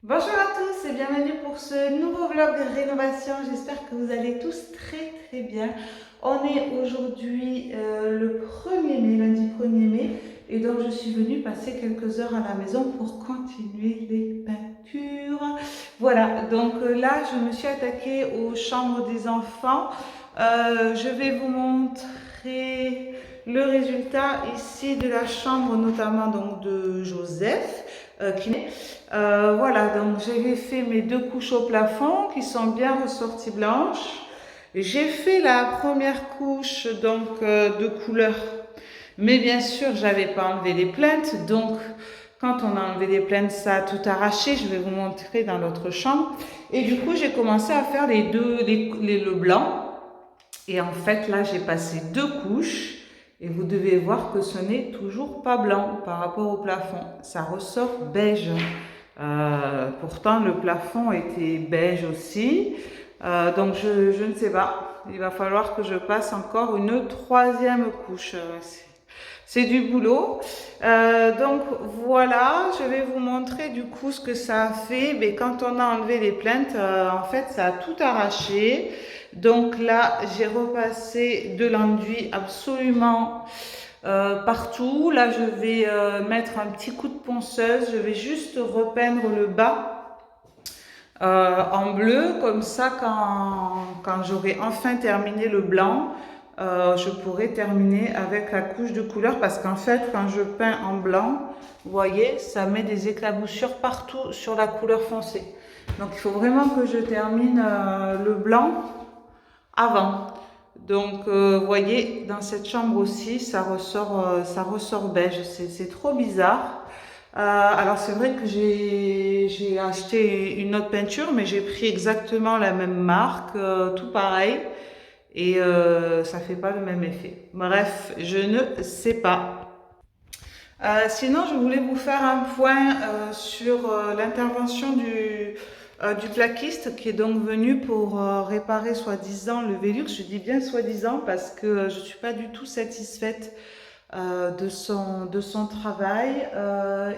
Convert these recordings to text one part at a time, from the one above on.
Bonjour à tous et bienvenue pour ce nouveau vlog rénovation. J'espère que vous allez tous très bien. On est aujourd'hui le 1er mai, lundi 1er mai, et donc je suis venue passer quelques heures à la maison pour continuer les peintures. Voilà, donc là je me suis attaquée aux chambres des enfants. Je vais vous montrer le résultat ici de la chambre notamment donc de Joseph qui est voilà, donc j'avais fait mes deux couches au plafond qui sont bien ressorties blanches. J'ai fait la première couche donc de couleur, mais bien sûr j'avais pas enlevé les plaintes. Donc quand on a enlevé les plaintes, ça a tout arraché. Je vais vous montrer dans l'autre chambre. Et du coup j'ai commencé à faire le blanc. Et en fait là j'ai passé deux couches. Et vous devez voir que ce n'est toujours pas blanc par rapport au plafond. Ça ressort beige. Pourtant, le plafond était beige aussi. Donc, je ne sais pas. Il va falloir que je passe encore une troisième couche. C'est du boulot. Donc, voilà. Je vais vous montrer du coup ce que ça a fait. Mais quand on a enlevé les plaintes, en fait, ça a tout arraché. Donc là, j'ai repassé de l'enduit absolument partout. Là, je vais mettre un petit coup de ponceuse. Je vais juste repeindre le bas en bleu. Comme ça, quand j'aurai enfin terminé le blanc, je pourrai terminer avec la couche de couleur. Parce qu'en fait, quand je peins en blanc, vous voyez, ça met des éclaboussures partout sur la couleur foncée. Donc, il faut vraiment que je termine le blanc avant. Donc, vous voyez, dans cette chambre aussi, ça ressort beige. C'est trop bizarre. Alors, c'est vrai que j'ai acheté une autre peinture, mais j'ai pris exactement la même marque, tout pareil. Et ça fait pas le même effet. Bref, je ne sais pas. Sinon, je voulais vous faire un point sur l'intervention du plaquiste qui est donc venu pour réparer soi-disant le Velux. Je dis bien soi-disant parce que je ne suis pas du tout satisfaite de son travail.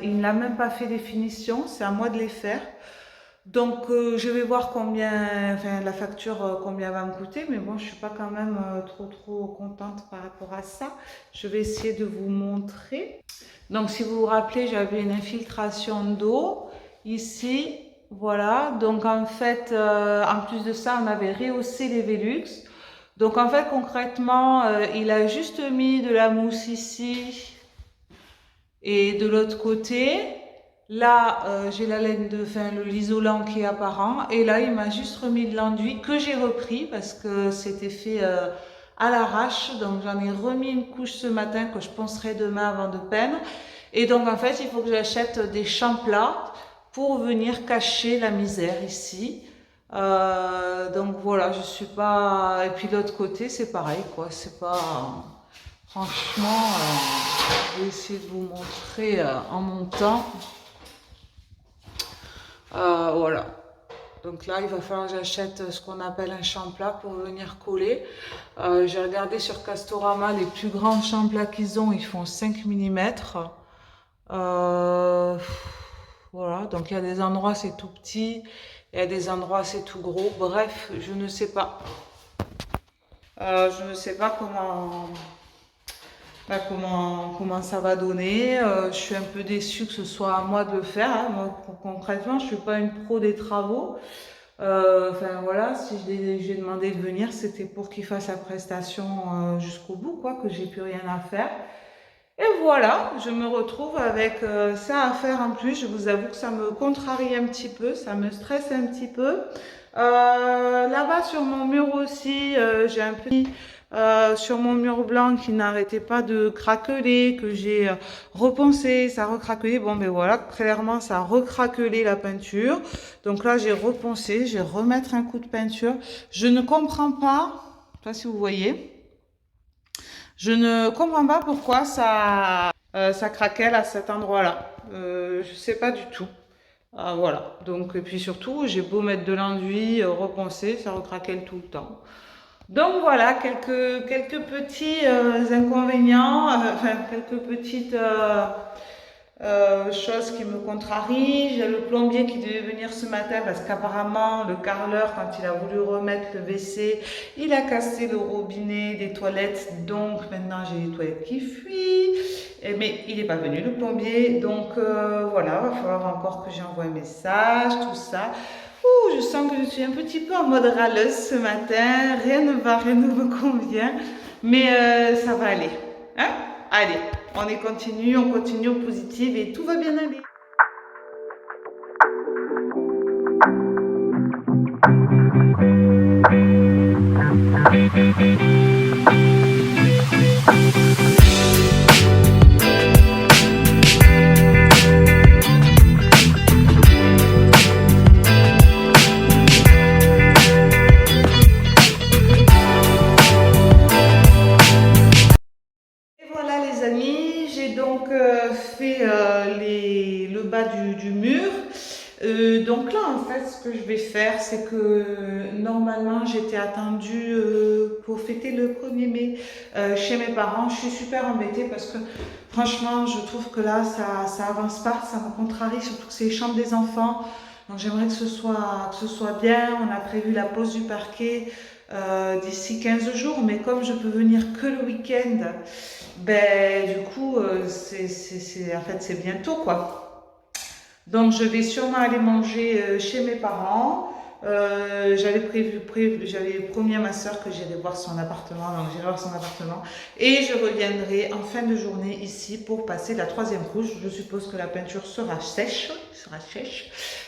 Il n'a même pas fait les finitions, c'est à moi de les faire. Donc je vais voir combien, enfin la facture combien va me coûter, mais bon je suis pas quand même trop contente par rapport à ça. Je vais essayer de vous montrer. Donc si vous vous rappelez, j'avais une infiltration d'eau ici, voilà. Donc en fait, en plus de ça, on avait rehaussé les Velux. Donc en fait concrètement, il a juste mis de la mousse ici et de l'autre côté. Là, j'ai la laine de fin, l'isolant qui est apparent. Et là, il m'a juste remis de l'enduit que j'ai repris parce que c'était fait à l'arrache. Donc, j'en ai remis une couche ce matin que je poncerai demain avant de peindre. Et donc, en fait, il faut que j'achète des champlats pour venir cacher la misère ici. Donc, voilà, je suis pas... Et puis, de l'autre côté, c'est pareil, quoi. C'est pas... Franchement, je vais essayer de vous montrer en montant. Voilà. Donc là, il va falloir que j'achète ce qu'on appelle un champ-plat pour venir coller. J'ai regardé sur Castorama, les plus grands champs-plats qu'ils ont, ils font 5 mm. Voilà, donc il y a des endroits c'est tout petit, il y a des endroits c'est tout gros. Bref, je ne sais pas. Je ne sais pas comment ça va donner. Je suis un peu déçue que ce soit à moi de le faire, hein. Moi, concrètement, je ne suis pas une pro des travaux. Enfin voilà, si j'ai demandé de venir, c'était pour qu'il fasse la prestation jusqu'au bout, quoi, que j'ai plus rien à faire. Et voilà, je me retrouve avec ça à faire en plus. Je vous avoue que ça me contrarie un petit peu, ça me stresse un petit peu. Là-bas sur mon mur aussi, j'ai un petit sur mon mur blanc qui n'arrêtait pas de craqueler, que j'ai repensé, ça recraquelé. Bon, ben voilà, clairement ça a recraquelé la peinture. Donc là, j'ai repensé, je vais remettre un coup de peinture. Je ne comprends pas, je sais pas si vous voyez. Je ne comprends pas pourquoi ça craquelle à cet endroit-là. Je sais pas du tout. Ah, voilà. Donc, et puis surtout, j'ai beau mettre de l'enduit, reponcer, ça recraquelle tout le temps. Donc voilà, quelques petits inconvénients, enfin quelques petites chose qui me contrarie. J'ai le plombier qui devait venir ce matin parce qu'apparemment le carreleur, quand il a voulu remettre le WC, il a cassé le robinet des toilettes, donc maintenant j'ai les toilettes qui fuient. Mais il n'est pas venu le plombier, donc voilà, va falloir encore que j'envoie un message, tout ça. Ouh, je sens que je suis un petit peu en mode râleuse ce matin, rien ne va, rien ne me convient, mais ça va aller, hein? Allez, on continue au positif et tout va bien aller. J'ai donc fait le bas du mur. Donc là, en fait, ce que je vais faire, c'est que normalement, j'étais attendue pour fêter le 1er mai chez mes parents. Je suis super embêtée parce que franchement, je trouve que là, ça avance pas, ça me contrarie, surtout que c'est les chambres des enfants. Donc j'aimerais que ce soit bien. On a prévu la pose du parquet d'ici 15 jours, mais comme je peux venir que le week-end, ben du coup, en fait, c'est bientôt quoi. Donc, je vais sûrement aller manger chez mes parents. J'avais promis à ma soeur que j'irais voir son appartement, donc j'irai voir son appartement. Et je reviendrai en fin de journée ici pour passer la 3e couche. Je suppose que la peinture sera sèche,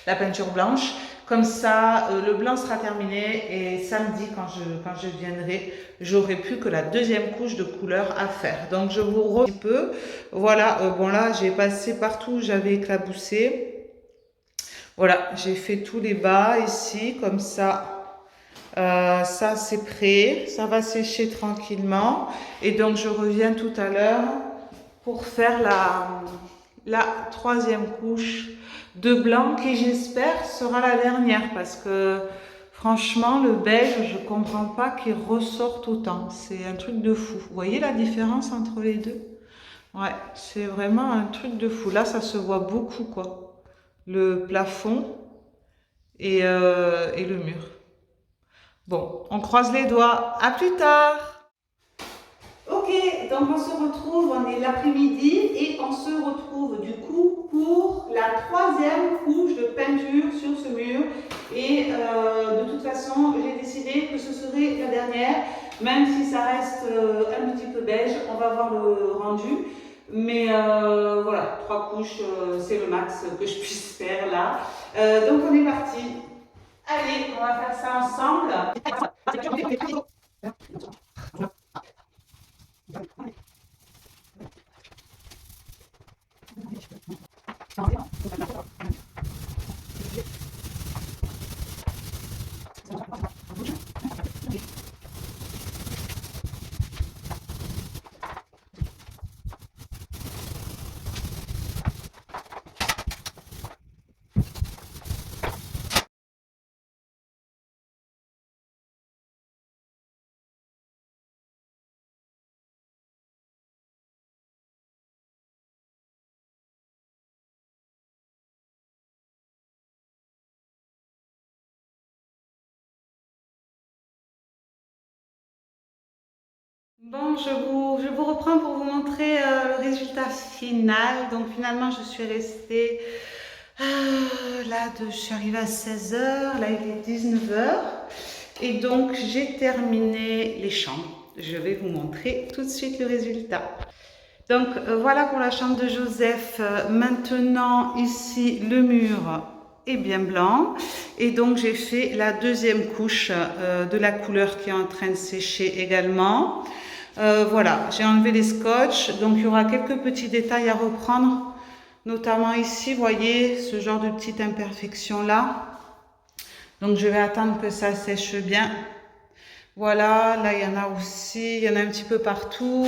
la peinture blanche. Comme ça, le blanc sera terminé et samedi, quand je viendrai, j'aurai plus que la 2e couche de couleur à faire. Donc, je vous remercie un peu. Voilà, bon là, j'ai passé partout où j'avais éclaboussé. Voilà, j'ai fait tous les bas ici, comme ça. Ça, c'est prêt. Ça va sécher tranquillement. Et donc, je reviens tout à l'heure pour faire la 3e couche de blanc qui, j'espère, sera la dernière. Parce que, franchement, le beige, je ne comprends pas qu'il ressorte autant. C'est un truc de fou. Vous voyez la différence entre les deux? Ouais, c'est vraiment un truc de fou. Là, ça se voit beaucoup, quoi. Le plafond et le mur. Bon, on croise les doigts. À plus tard. Ok, donc on se retrouve, on est l'après-midi et on se retrouve du coup pour la 3e couche de peinture sur ce mur. Et de toute façon, j'ai décidé que ce serait la dernière, même si ça reste un petit peu beige, on va voir le rendu. Mais voilà, 3 couches, c'est le max que je puisse faire là. Donc on est parti. Allez, on va faire ça ensemble. Bon, je vous reprends pour vous montrer le résultat final. Donc finalement, je suis restée je suis arrivée à 16 h, là il est 19 h. Et donc j'ai terminé les chambres. Je vais vous montrer tout de suite le résultat. Donc voilà pour la chambre de Joseph. Maintenant ici le mur est bien blanc et donc j'ai fait la 2e couche de la couleur qui est en train de sécher également. Voilà, j'ai enlevé les scotch, donc il y aura quelques petits détails à reprendre, notamment ici, vous voyez, ce genre de petite imperfection là. Donc je vais attendre que ça sèche bien. Voilà, là il y en a aussi, il y en a un petit peu partout.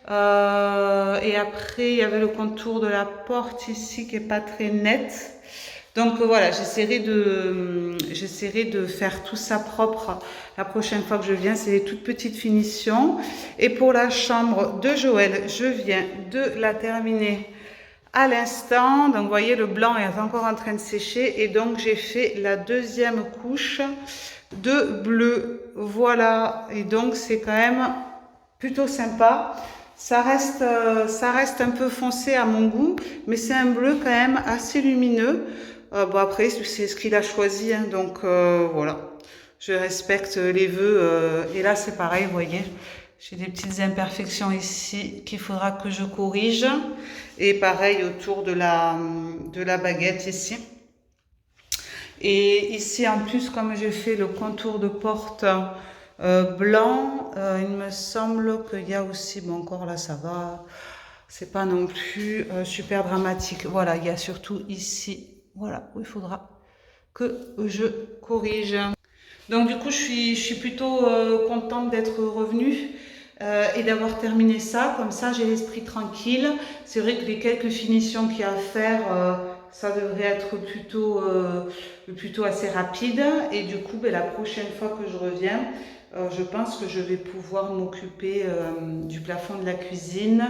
Et après, il y avait le contour de la porte ici qui n'est pas très net. Donc voilà, j'essaierai de faire tout ça propre la prochaine fois que je viens. C'est des toutes petites finitions. Et pour la chambre de Joël, je viens de la terminer à l'instant. Donc vous voyez, le blanc est encore en train de sécher et donc j'ai fait la deuxième couche de bleu. Voilà, et donc c'est quand même plutôt sympa. Ça reste un peu foncé à mon goût, mais c'est un bleu quand même assez lumineux. Bon après, c'est ce qu'il a choisi, hein, donc voilà. Je respecte les vœux. Et là, c'est pareil, vous voyez. J'ai des petites imperfections ici qu'il faudra que je corrige. Et pareil autour de la baguette ici. Et ici, en plus, comme j'ai fait le contour de porte blanc, il me semble qu'il y a aussi, bon encore là ça va, c'est pas non plus super dramatique. Voilà, il y a surtout ici, voilà, où il faudra que je corrige. Donc du coup, je suis plutôt contente d'être revenue et d'avoir terminé ça. Comme ça, j'ai l'esprit tranquille. C'est vrai que les quelques finitions qu'il y a à faire, ça devrait être plutôt assez rapide. Et du coup, ben, la prochaine fois que je reviens, je pense que je vais pouvoir m'occuper du plafond de la cuisine,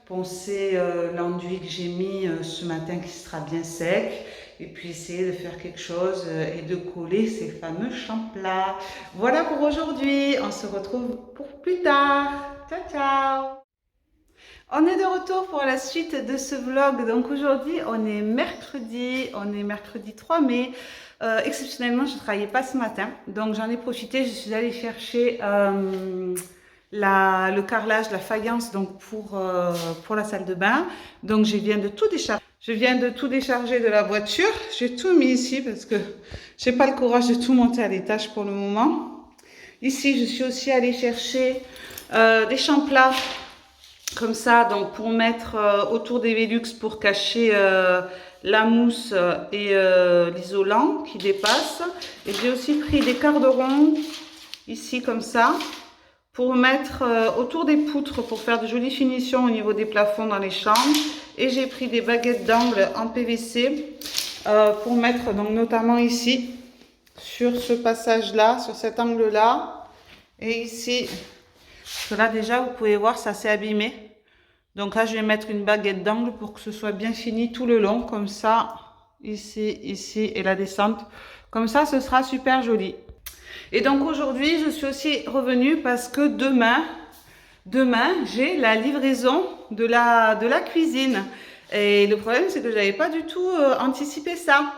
poncer l'enduit que j'ai mis ce matin qui sera bien sec. Et puis essayer de faire quelque chose et de coller ces fameux champs-plats. Voilà pour aujourd'hui. On se retrouve pour plus tard. Ciao, ciao. On est de retour pour la suite de ce vlog. Donc aujourd'hui, on est mercredi 3 mai. Exceptionnellement, je ne travaillais pas ce matin. Donc j'en ai profité, je suis allée chercher le carrelage, la faïence donc pour la salle de bain. Donc je viens de tout décharger. De la voiture. J'ai tout mis ici parce que j'ai pas le courage de tout monter à l'étage pour le moment. Ici, je suis aussi allée chercher des champs-plats comme ça, donc pour mettre autour des Velux pour cacher la mousse et l'isolant qui dépasse. Et j'ai aussi pris des quarts de rond ici comme ça pour mettre autour des poutres pour faire de jolies finitions au niveau des plafonds dans les chambres. Et j'ai pris des baguettes d'angle en PVC pour mettre donc notamment ici sur ce passage là, sur cet angle là et ici. Parce que là déjà vous pouvez voir ça s'est abîmé. Donc là je vais mettre une baguette d'angle pour que ce soit bien fini tout le long comme ça, ici et la descente. Comme ça ce sera super joli. Et donc aujourd'hui je suis aussi revenue parce que demain j'ai la livraison de la cuisine. Et le problème, c'est que je n'avais pas du tout anticipé ça.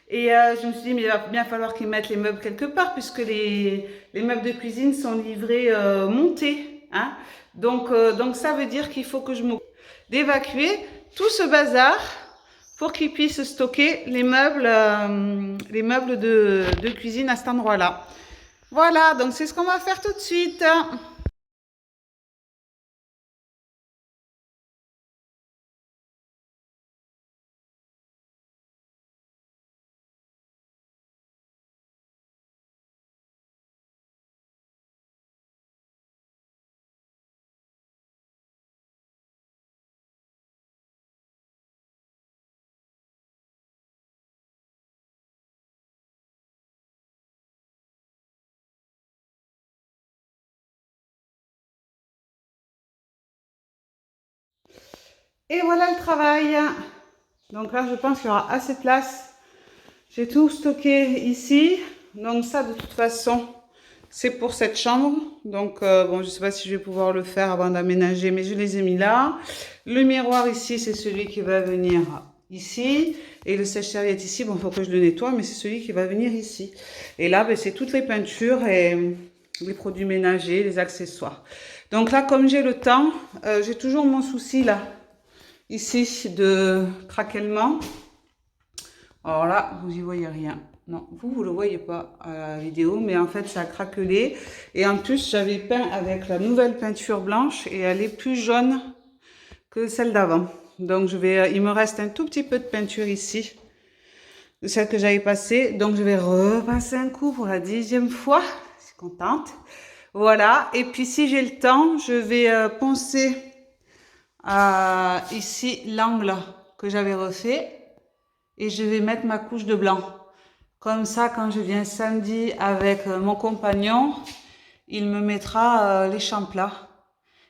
Et je me suis dit, mais il va bien falloir qu'ils mettent les meubles quelque part, puisque les meubles de cuisine sont livrés montés. Hein. Donc ça veut dire qu'il faut que je m'occupe d'évacuer tout ce bazar pour qu'ils puissent stocker les meubles de cuisine à cet endroit-là. Voilà, donc c'est ce qu'on va faire tout de suite. Et voilà le travail. Donc là, je pense qu'il y aura assez de place. J'ai tout stocké ici. Donc ça, de toute façon, c'est pour cette chambre. Donc, bon, je ne sais pas si je vais pouvoir le faire avant d'aménager, mais je les ai mis là. Le miroir ici, c'est celui qui va venir ici. Et le sèche-serviette ici, bon, il faut que je le nettoie, mais c'est celui qui va venir ici. Et là, ben, c'est toutes les peintures et les produits ménagers, les accessoires. Donc là, comme j'ai le temps, j'ai toujours mon souci là. Ici, de craquellement. Alors là, vous y voyez rien. Non, vous le voyez pas à la vidéo, mais en fait, ça a craquelé. Et en plus, j'avais peint avec la nouvelle peinture blanche et elle est plus jaune que celle d'avant. Donc, il me reste un tout petit peu de peinture ici, de celle que j'avais passée. Donc, je vais repasser un coup pour la 10e fois. Je suis contente. Voilà. Et puis, si j'ai le temps, je vais poncer ici l'angle que j'avais refait. Et je vais mettre ma couche de blanc. Comme ça, quand je viens samedi avec mon compagnon, il me mettra les champs plats.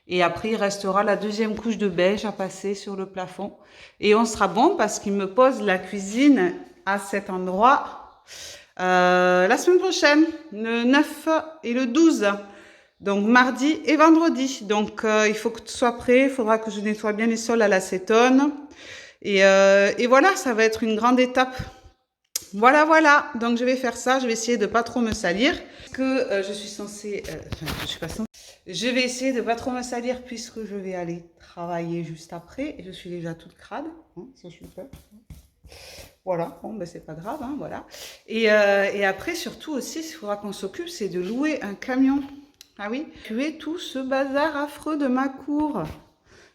Et après, il restera la deuxième couche de beige à passer sur le plafond. Et on sera bon parce qu'il me pose la cuisine à cet endroit la semaine prochaine, le 9 et le 12. Donc mardi et vendredi. Donc il faut que tout soit prêt. Il faudra que je nettoie bien les sols à l'acétone. Et voilà, ça va être une grande étape. Voilà, voilà. Donc je vais faire ça. Je vais essayer de pas trop me salir. Que je suis censée... je suis pas censée. Je vais essayer de pas trop me salir puisque je vais aller travailler juste après. Et je suis déjà toute crade. Hein, ça, je suis peur. Voilà, bon, ben c'est pas grave, hein, voilà. Et après, surtout aussi, il faudra qu'on s'occupe, c'est de louer un camion. Ah oui, tuer tout ce bazar affreux de ma cour.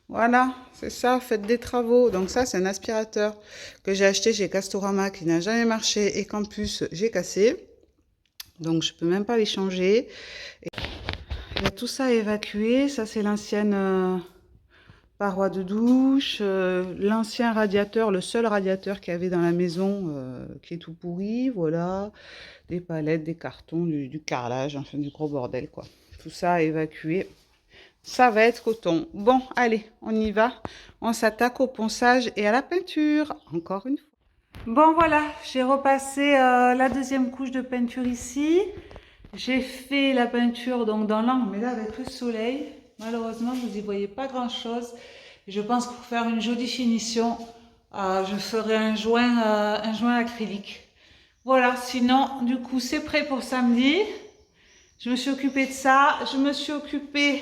Voilà, c'est ça, faites des travaux. Donc ça, c'est un aspirateur que j'ai acheté chez Castorama qui n'a jamais marché et qu'en plus, j'ai cassé. Donc, je peux même pas les changer. Et il y a tout ça à évacuer. Ça, c'est l'ancienne paroi de douche. L'ancien radiateur, le seul radiateur qu'il y avait dans la maison qui est tout pourri. Voilà, des palettes, des cartons, du carrelage, enfin du gros bordel, quoi. Tout ça à évacuer. Ça va être coton. Bon, allez, on y va. On s'attaque au ponçage et à la peinture. Encore une fois. Bon, voilà, j'ai repassé la deuxième couche de peinture ici. J'ai fait la peinture donc dans l'angle, mais là avec le soleil, malheureusement, vous n'y voyez pas grand-chose. Je pense que pour faire une jolie finition, je ferai un joint acrylique. Voilà, sinon, du coup, c'est prêt pour samedi. Je me suis occupée de ça. Je me suis occupée...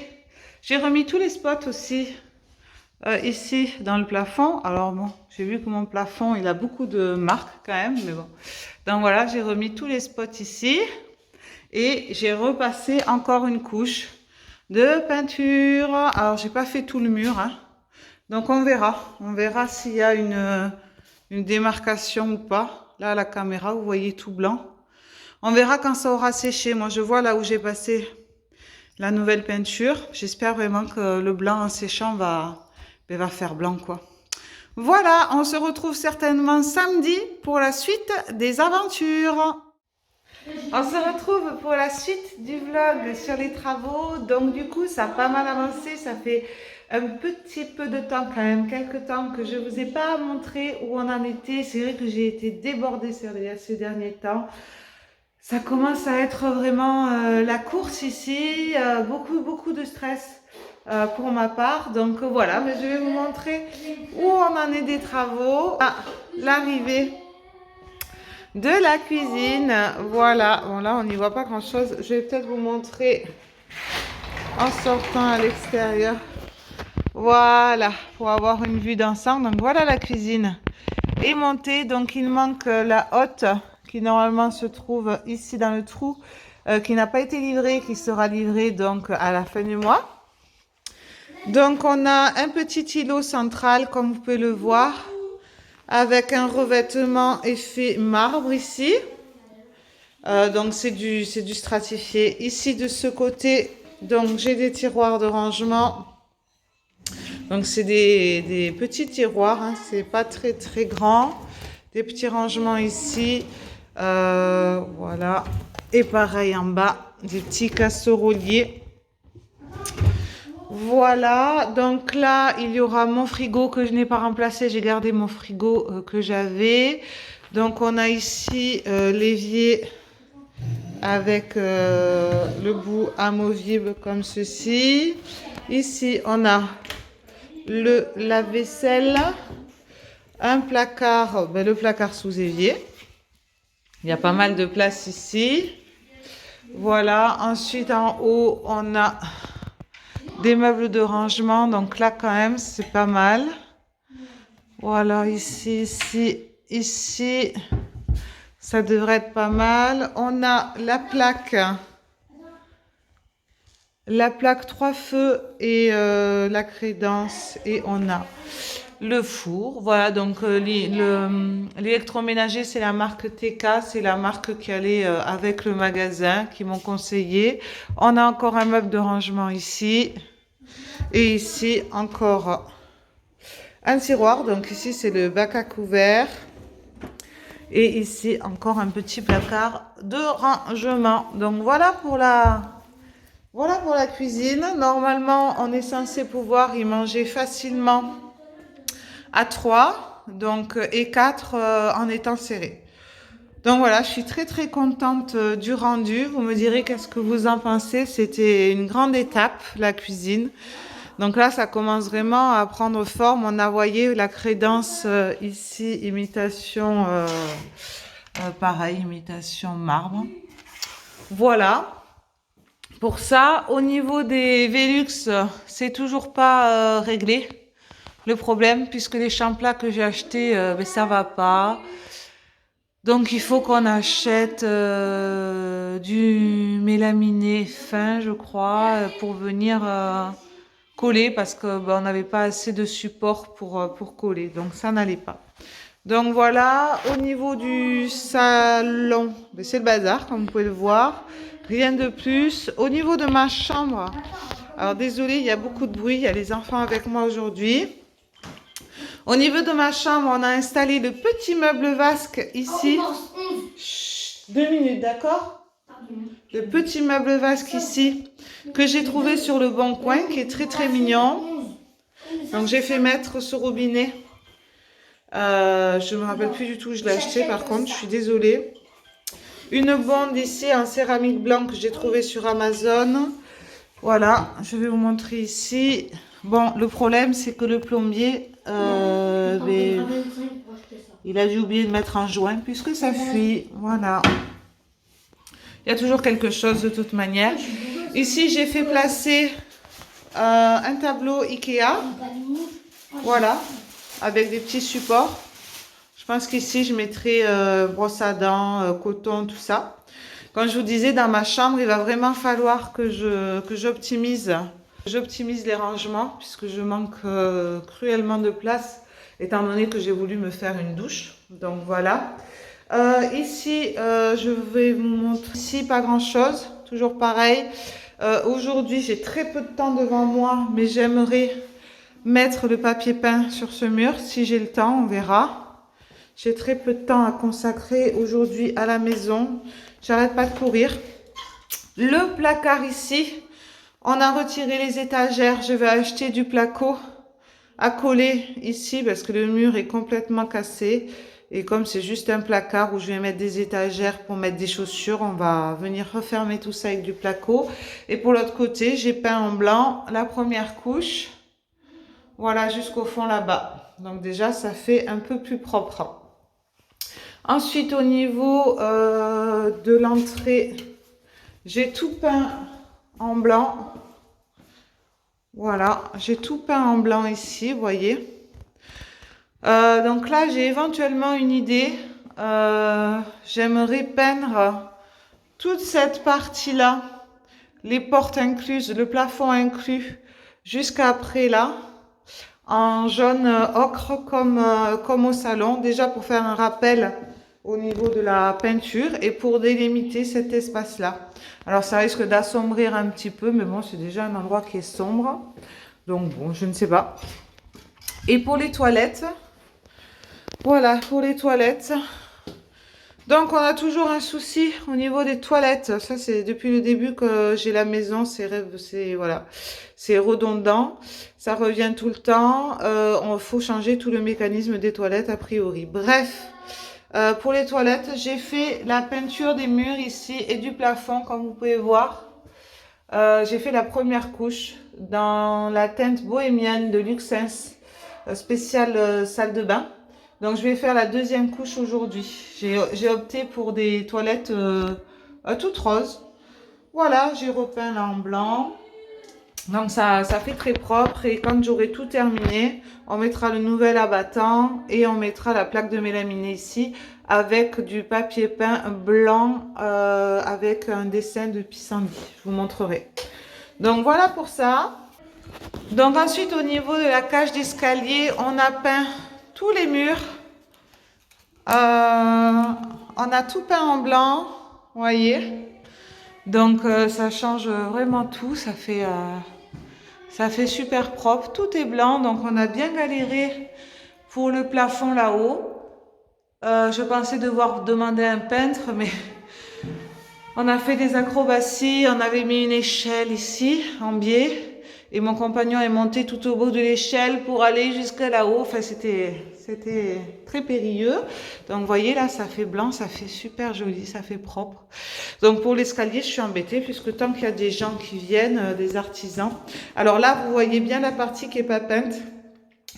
J'ai remis tous les spots aussi ici dans le plafond. Alors bon, j'ai vu que mon plafond, il a beaucoup de marques quand même, mais bon. Donc voilà, j'ai remis tous les spots ici. Et j'ai repassé encore une couche de peinture. Alors, j'ai pas fait tout le mur, hein. Donc, on verra. On verra s'il y a une démarcation ou pas. Là, à la caméra, vous voyez tout blanc. On verra quand ça aura séché. Moi, je vois là où j'ai passé la nouvelle peinture. J'espère vraiment que le blanc en séchant va faire blanc, quoi. Voilà, on se retrouve certainement samedi pour la suite des aventures. On se retrouve pour la suite du vlog sur les travaux. Donc du coup, ça a pas mal avancé. Ça fait un petit peu de temps quand même, quelques temps que je vous ai pas montré où on en était. C'est vrai que j'ai été débordée ces derniers temps. Ça commence à être vraiment la course ici. Beaucoup de stress pour ma part. Donc voilà, mais je vais vous montrer où on en est des travaux. Ah, l'arrivée de la cuisine. Voilà, bon là on n'y voit pas grand chose. Je vais peut-être vous montrer en sortant à l'extérieur. Voilà, pour avoir une vue d'ensemble. Donc voilà, la cuisine est montée. Donc il manque la hotte qui normalement se trouve ici dans le trou, qui n'a pas été livrée, qui sera livrée donc à la fin du mois. Donc on a un petit îlot central comme vous pouvez le voir, avec un revêtement effet marbre ici. Donc c'est du stratifié. Ici de ce côté, donc j'ai des tiroirs de rangement. Donc c'est des petits tiroirs, hein, c'est pas très grand. Des petits rangements ici. Voilà. Et pareil en bas, des petits casseroliers. Voilà, donc là, il y aura mon frigo que je n'ai pas remplacé. J'ai gardé mon frigo que j'avais. Donc, on a ici l'évier avec le bout amovible comme ceci. Ici, on a le lave-vaisselle. Un placard, le placard sous évier. Il y a pas mal de place ici. Voilà, ensuite en haut, on a des meubles de rangement, donc là quand même c'est pas mal. Voilà, ici, ça devrait être pas mal. On a la plaque 3 feux et la crédence, et on a le four. Voilà, donc l'électroménager, c'est la marque TK, c'est la marque qui allait avec le magasin, qui m'ont conseillé. On a encore un meuble de rangement ici. Et ici, encore un tiroir. Donc ici, c'est le bac à couverts. Et ici, encore un petit placard de rangement. Donc voilà pour la Voilà pour la cuisine. Normalement, on est censé pouvoir y manger facilement à 3, donc, et 4 en étant serré. Donc voilà, je suis très très contente du rendu. Vous me direz qu'est-ce que vous en pensez. C'était une grande étape, la cuisine. Donc là, ça commence vraiment à prendre forme. On a voyé la crédence ici, imitation, pareil, imitation marbre. Voilà. Pour ça, au niveau des Velux, c'est toujours pas réglé le problème, puisque les champlats que j'ai achetés, ben, ça va pas. Donc il faut qu'on achète du mélaminé fin, je crois, pour venir coller, parce que ben, on n'avait pas assez de support pour coller. Donc ça n'allait pas. Donc voilà, au niveau du salon, ben, c'est le bazar, comme vous pouvez le voir. Rien de plus. Au niveau de ma chambre, alors désolé, il y a beaucoup de bruit, il y a les enfants avec moi aujourd'hui. Au niveau de ma chambre, on a installé le petit meuble vasque ici. Chut, 2 minutes, d'accord? Le petit meuble vasque ici, que j'ai trouvé sur le Bon Coin, qui est très très mignon. Donc j'ai fait mettre ce robinet. Je me rappelle plus du tout où je l'ai acheté, par contre, je suis désolée. Une bonde ici en céramique blanc que j'ai trouvé sur Amazon. Voilà, je vais vous montrer ici. Bon, le problème, c'est que le plombier, il a dû oublier de mettre un joint puisque ça fuit. Voilà. Il y a toujours quelque chose de toute manière. Ici, j'ai fait placer un tableau Ikea. Voilà, avec des petits supports. Je pense qu'ici, je mettrai brosse à dents, coton, tout ça. Quand je vous disais, dans ma chambre, il va vraiment falloir que j'optimise les rangements, puisque je manque cruellement de place, étant donné que j'ai voulu me faire une douche. Donc voilà. Ici, je vais vous montrer. Ici, pas grand-chose. Toujours pareil. Aujourd'hui, j'ai très peu de temps devant moi, mais j'aimerais mettre le papier peint sur ce mur. Si j'ai le temps, on verra. J'ai très peu de temps à consacrer aujourd'hui à la maison. J'arrête pas de courir. Le placard ici, on a retiré les étagères. Je vais acheter du placo à coller ici parce que le mur est complètement cassé. Et comme c'est juste un placard où je vais mettre des étagères pour mettre des chaussures, on va venir refermer tout ça avec du placo. Et pour l'autre côté, j'ai peint en blanc la première couche. Voilà, jusqu'au fond là-bas. Donc déjà, ça fait un peu plus propre. Ensuite, au niveau de l'entrée, j'ai tout peint en blanc. Voilà, j'ai tout peint en blanc ici, vous voyez. Donc là, j'ai éventuellement une idée. J'aimerais peindre toute cette partie-là, les portes incluses, le plafond inclus, jusqu'après là, en jaune ocre comme au salon, déjà pour faire un rappel au niveau de la peinture et pour délimiter cet espace-là. Alors ça risque d'assombrir un petit peu, mais bon, c'est déjà un endroit qui est sombre. Donc bon, je ne sais pas. Et pour les toilettes, voilà, pour les toilettes. Donc on a toujours un souci au niveau des toilettes. Ça c'est depuis le début que j'ai la maison, voilà, c'est redondant. Ça revient tout le temps. Il faut changer tout le mécanisme des toilettes a priori. Bref. Pour les toilettes, j'ai fait la peinture des murs ici et du plafond, comme vous pouvez voir. J'ai fait la première couche dans la teinte bohémienne de Luxens, spéciale salle de bain. Donc je vais faire la deuxième couche aujourd'hui. J'ai opté pour des toilettes toutes roses. Voilà, j'ai repeint là en blanc. Donc ça fait très propre et quand j'aurai tout terminé, on mettra le nouvel abattant et on mettra la plaque de mélaminé ici avec du papier peint blanc avec un dessin de pissenlit. Je vous montrerai. Donc voilà pour ça. Donc ensuite au niveau de la cage d'escalier, on a peint tous les murs. On a tout peint en blanc, vous voyez. Donc ça change vraiment tout, ça fait super propre, tout est blanc, donc on a bien galéré pour le plafond là-haut. Je pensais devoir demander un peintre, mais On a fait des acrobaties, on avait mis une échelle ici, en biais. Et mon compagnon est monté tout au bout de l'échelle pour aller jusqu'à là-haut. Enfin, c'était très périlleux. Donc, vous voyez, là, ça fait blanc, ça fait super joli, ça fait propre. Donc, pour l'escalier, je suis embêtée puisque tant qu'il y a des gens qui viennent, des artisans. Alors là, vous voyez bien la partie qui est pas peinte.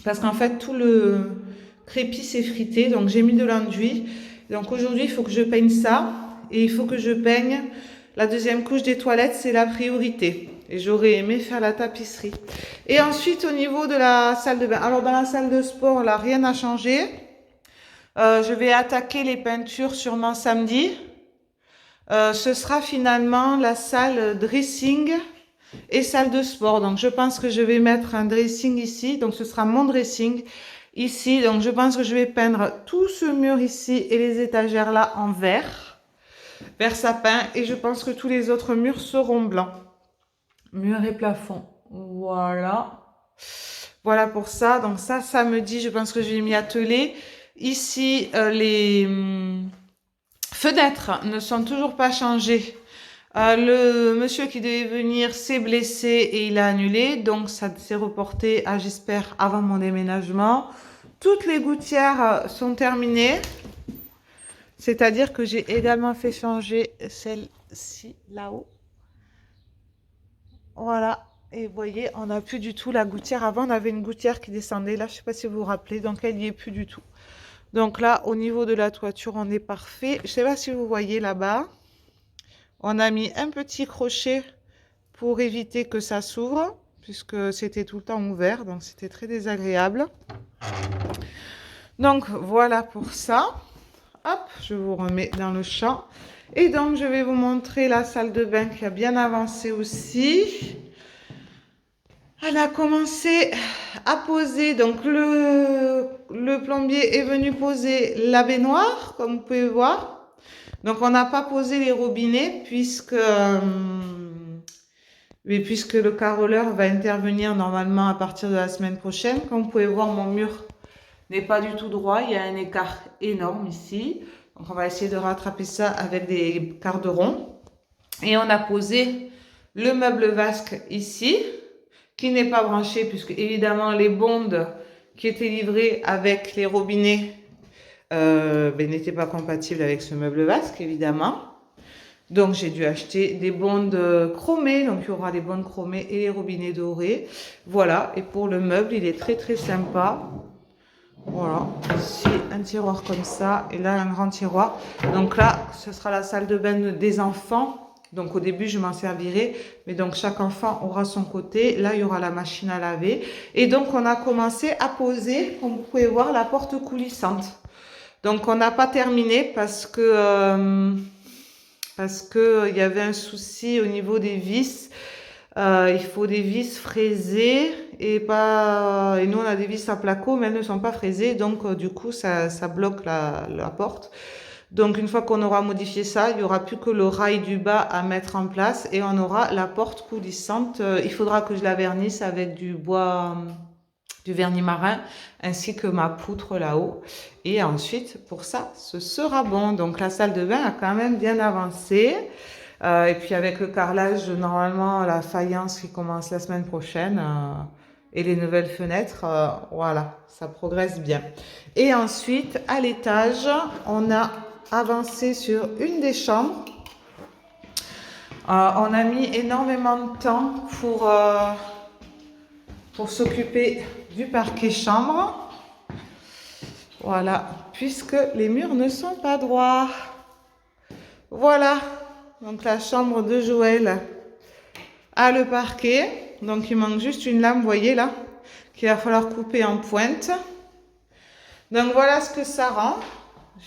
Parce qu'en fait, tout le crépi s'est frité. Donc, j'ai mis de l'enduit. Donc, aujourd'hui, il faut que je peigne ça. Et il faut que je peigne la deuxième couche des toilettes, c'est la priorité. Et j'aurais aimé faire la tapisserie. Et ensuite, au niveau de la salle de bain. Alors, dans la salle de sport, là, rien n'a changé. Je vais attaquer les peintures sûrement samedi. Ce sera finalement la salle dressing et salle de sport. Donc, je pense que je vais mettre un dressing ici. Donc, ce sera mon dressing ici. Donc, je pense que je vais peindre tout ce mur ici et les étagères là en vert sapin. Et je pense que tous les autres murs seront blancs. Mur et plafond. Voilà. Voilà pour ça. Donc ça, samedi, je pense que je vais m'y atteler. Ici, les fenêtres ne sont toujours pas changées. Le monsieur qui devait venir s'est blessé et il a annulé. Donc ça s'est reporté à, j'espère, avant mon déménagement. Toutes les gouttières sont terminées. C'est-à-dire que j'ai également fait changer celle-ci là-haut. Voilà, et vous voyez, on n'a plus du tout la gouttière. Avant, on avait une gouttière qui descendait. Là, je ne sais pas si vous vous rappelez, donc elle n'y est plus du tout. Donc là, au niveau de la toiture, on est parfait. Je ne sais pas si vous voyez là-bas. On a mis un petit crochet pour éviter que ça s'ouvre, puisque c'était tout le temps ouvert, donc c'était très désagréable. Donc voilà pour ça. Hop, je vous remets dans le champ. Et donc, je vais vous montrer la salle de bain qui a bien avancé aussi. Elle a commencé à poser, donc le plombier est venu poser la baignoire, comme vous pouvez voir. Donc, on n'a pas posé les robinets puisque le carreleur va intervenir normalement à partir de la semaine prochaine. Comme vous pouvez voir, mon mur n'est pas du tout droit. Il y a un écart énorme ici. Donc, on va essayer de rattraper ça avec des quarts de rond. Et on a posé le meuble vasque ici, qui n'est pas branché, puisque évidemment, les bondes qui étaient livrées avec les robinets n'étaient pas compatibles avec ce meuble vasque, évidemment. Donc, j'ai dû acheter des bondes chromées. Donc, il y aura les bondes chromées et les robinets dorés. Voilà. Et pour le meuble, il est très, très sympa. Voilà, ici un tiroir comme ça et là un grand tiroir. Donc là, ce sera la salle de bain des enfants. Donc au début, je m'en servirai, mais donc chaque enfant aura son côté. Là, il y aura la machine à laver. Et donc, on a commencé à poser, comme vous pouvez voir, la porte coulissante. Donc, on n'a pas terminé parce que il y avait un souci au niveau des vis. Il faut des vis fraisées et nous on a des vis à placo mais elles ne sont pas fraisées, donc du coup ça bloque la porte. Donc une fois qu'on aura modifié ça, il n'y aura plus que le rail du bas à mettre en place et on aura la porte coulissante. Il faudra que je la vernisse avec du bois, du vernis marin ainsi que ma poutre là-haut. Et ensuite pour ça, ce sera bon. Donc la salle de bain a quand même bien avancé. Et puis avec le carrelage, normalement la faïence qui commence la semaine prochaine et les nouvelles fenêtres, voilà, ça progresse bien. Et ensuite, à l'étage, on a avancé sur une des chambres. On a mis énormément de temps pour s'occuper du parquet chambre. Voilà, puisque les murs ne sont pas droits. Voilà. Donc la chambre de Joël a le parquet. Donc il manque juste une lame, vous voyez là, qu'il va falloir couper en pointe. Donc voilà ce que ça rend.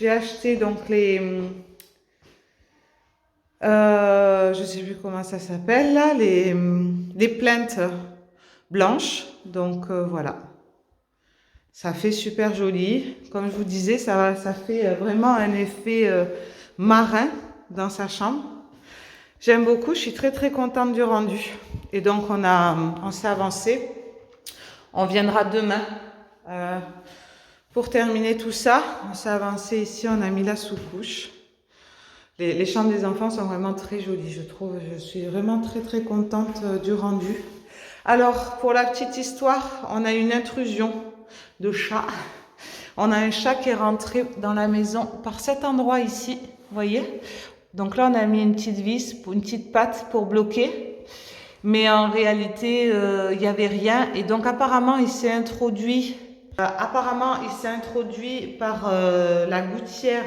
J'ai acheté donc les... je sais plus comment ça s'appelle là, les plinthes blanches. Donc voilà. Ça fait super joli. Comme je vous disais, ça fait vraiment un effet marin dans sa chambre. J'aime beaucoup, je suis très très contente du rendu. Et donc on s'est avancé. On viendra demain pour terminer tout ça. On s'est avancé ici, on a mis la sous-couche. Les chambres des enfants sont vraiment très jolies, je trouve. Je suis vraiment très très contente du rendu. Alors, pour la petite histoire, on a une intrusion de chat. On a un chat qui est rentré dans la maison par cet endroit ici, vous voyez. Donc là, on a mis une petite vis, une petite patte pour bloquer. Mais en réalité, il n'y avait rien. Et donc, apparemment, il s'est introduit par la gouttière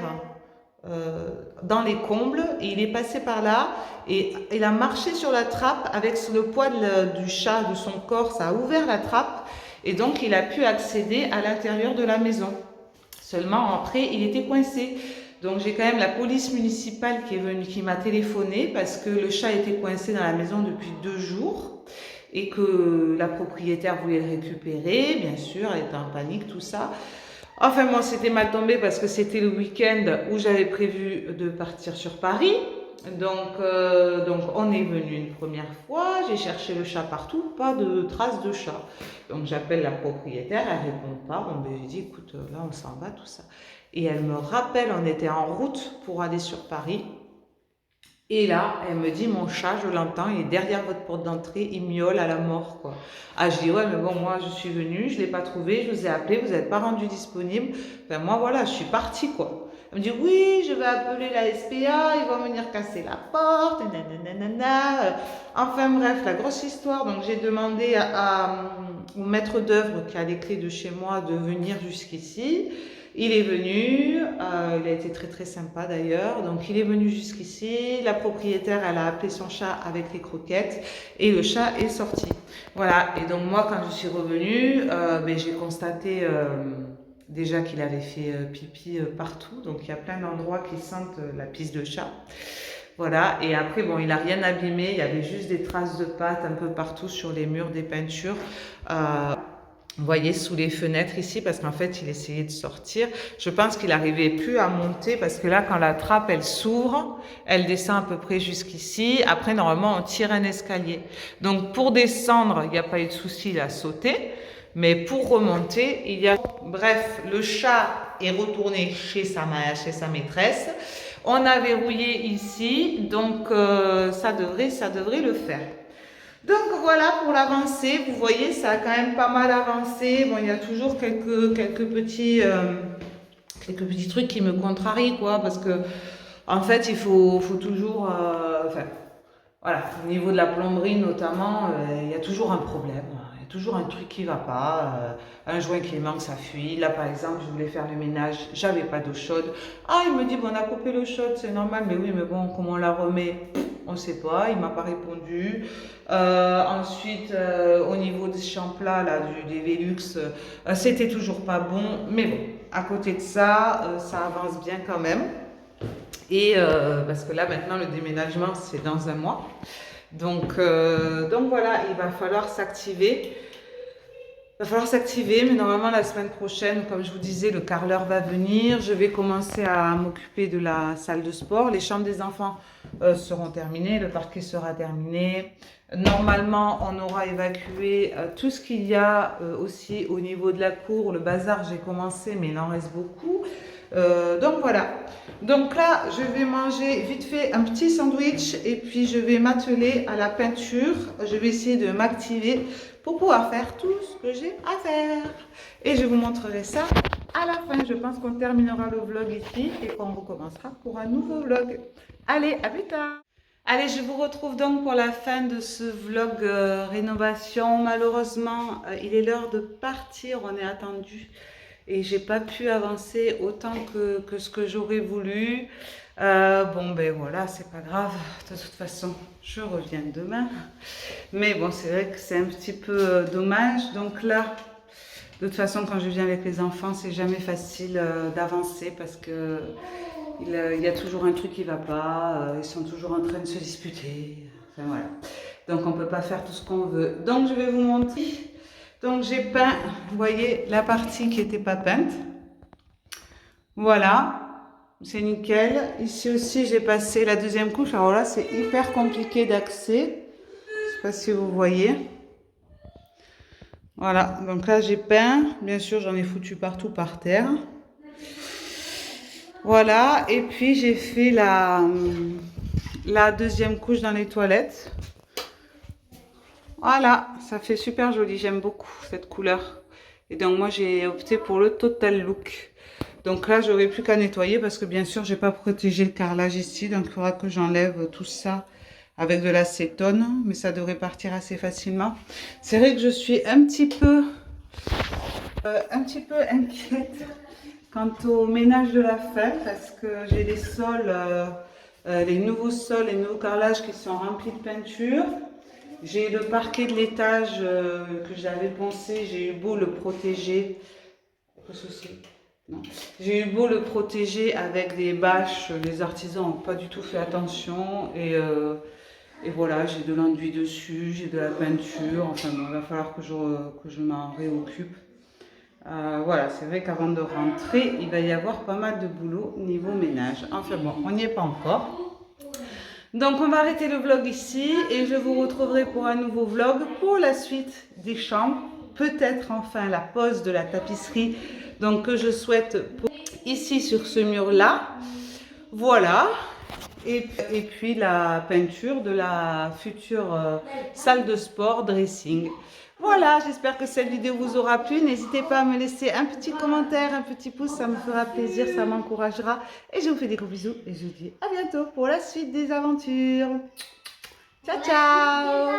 dans les combles. Et il est passé par là. Et il a marché sur la trappe avec le poids du chat, de son corps. Ça a ouvert la trappe. Et donc, il a pu accéder à l'intérieur de la maison. Seulement, après, il était coincé. Donc, j'ai quand même la police municipale qui est venue, qui m'a téléphoné parce que le chat était coincé dans la maison depuis 2 jours et que la propriétaire voulait le récupérer. Bien sûr, elle était en panique, tout ça. Enfin, moi, c'était mal tombé parce que c'était le week-end où j'avais prévu de partir sur Paris. Donc on est venu une première fois, j'ai cherché le chat partout, pas de traces de chat. Donc j'appelle la propriétaire, elle répond pas. Bon, ben, j'ai dit, écoute, là on s'en va, tout ça. Et elle me rappelle, on était en route pour aller sur Paris. Et là, elle me dit, mon chat, je l'entends, il est derrière votre porte d'entrée, il miaule à la mort, quoi. Ah, je dis, ouais, mais bon, moi, je suis venue, je ne l'ai pas trouvé, je vous ai appelé, vous n'êtes pas rendu disponible. Enfin, moi, voilà, je suis partie, quoi. Elle me dit, oui, je vais appeler la SPA, ils vont venir casser la porte, nanana. Enfin, bref, la grosse histoire. Donc, j'ai demandé au maître d'œuvre qui a les clés de chez moi de venir jusqu'ici. Il est venu, il a été très très sympa d'ailleurs, donc il est venu jusqu'ici, la propriétaire elle a appelé son chat avec les croquettes et le chat est sorti. Voilà, et donc moi quand je suis revenue, j'ai constaté déjà qu'il avait fait pipi partout, donc il y a plein d'endroits qui sentent la pisse de chat. Voilà, et après bon il n'a rien abîmé, il y avait juste des traces de pâte un peu partout sur les murs des peintures. Vous voyez, sous les fenêtres ici, parce qu'en fait, il essayait de sortir. Je pense qu'il n'arrivait plus à monter, parce que là, quand la trappe, elle s'ouvre, elle descend à peu près jusqu'ici. Après, normalement, on tire un escalier. Donc, pour descendre, il n'y a pas eu de souci, il a sauté. Mais pour remonter, il y a... Bref, le chat est retourné chez sa maîtresse. On a verrouillé ici, donc ça devrait le faire. Donc voilà pour l'avancée, vous voyez ça a quand même pas mal avancé, bon il y a toujours quelques petits trucs qui me contrarient quoi, parce que en fait il faut toujours, voilà, au niveau de la plomberie notamment, il y a toujours un problème, il y a toujours un truc qui va pas, un joint qui manque ça fuit, là par exemple je voulais faire le ménage, j'avais pas d'eau chaude, ah il me dit bon on a coupé l'eau chaude c'est normal, mais oui mais bon comment on la remet? On ne sait pas, il m'a pas répondu. Ensuite, au niveau des champlats, là, des Velux, c'était toujours pas bon. Mais bon, à côté de ça, ça avance bien quand même. Et parce que là, maintenant, le déménagement, c'est dans 1 mois. Donc voilà, il va falloir s'activer. Mais normalement la semaine prochaine, comme je vous disais, le carreleur va venir. Je vais commencer à m'occuper de la salle de sport. Les chambres des enfants seront terminées, le parquet sera terminé. Normalement, on aura évacué tout ce qu'il y a aussi au niveau de la cour. Le bazar, j'ai commencé, mais il en reste beaucoup. Donc voilà. Donc là, je vais manger vite fait un petit sandwich et puis je vais m'atteler à la peinture. Je vais essayer de m'activer pour pouvoir faire tout ce que j'ai à faire. Et je vous montrerai ça à la fin. Je pense qu'on terminera le vlog ici et qu'on recommencera pour un nouveau vlog. Allez, à plus tard. Allez, je vous retrouve donc pour la fin de ce vlog rénovation. Malheureusement, il est l'heure de partir. On est attendu. Et j'ai pas pu avancer autant que ce que j'aurais voulu. Bon ben voilà, c'est pas grave, de toute façon je reviens demain, mais bon c'est vrai que c'est un petit peu dommage. Donc là, de toute façon quand je viens avec les enfants c'est jamais facile d'avancer parce que il y a toujours un truc qui va pas, ils sont toujours en train de se disputer, enfin voilà, donc on peut pas faire tout ce qu'on veut. Donc je vais vous montrer. Donc j'ai peint, vous voyez, la partie qui n'était pas peinte. Voilà, c'est nickel. Ici aussi, j'ai passé la 2e couche. Alors là, c'est hyper compliqué d'accès. Je ne sais pas si vous voyez. Voilà, donc là, j'ai peint. Bien sûr, j'en ai foutu partout par terre. Voilà, et puis j'ai fait la deuxième couche dans les toilettes. Voilà, ça fait super joli, j'aime beaucoup cette couleur. Et donc moi j'ai opté pour le Total Look. Donc là j'aurai plus qu'à nettoyer parce que bien sûr j'ai pas protégé le carrelage ici. Donc il faudra que j'enlève tout ça avec de l'acétone. Mais ça devrait partir assez facilement. C'est vrai que je suis un petit peu inquiète quant au ménage de la fin parce que j'ai les sols, les nouveaux sols, les nouveaux carrelages qui sont remplis de peinture. J'ai le parquet de l'étage que j'avais poncé, j'ai eu beau le protéger. Non. J'ai eu beau le protéger avec des bâches, les artisans n'ont pas du tout fait attention et voilà, j'ai de l'enduit dessus, j'ai de la peinture, enfin bon, il va falloir que je m'en réoccupe. Voilà, c'est vrai qu'avant de rentrer, il va y avoir pas mal de boulot niveau ménage. Enfin bon, on n'y est pas encore. Donc on va arrêter le vlog ici et je vous retrouverai pour un nouveau vlog pour la suite des chambres. Peut-être enfin la pose de la tapisserie donc que je souhaite ici sur ce mur-là. Voilà. Et puis la peinture de la future salle de sport dressing. Voilà, j'espère que cette vidéo vous aura plu. N'hésitez pas à me laisser un petit commentaire, un petit pouce, ça me fera plaisir, ça m'encouragera. Et je vous fais des gros bisous et je vous dis à bientôt pour la suite des aventures. Ciao, ciao!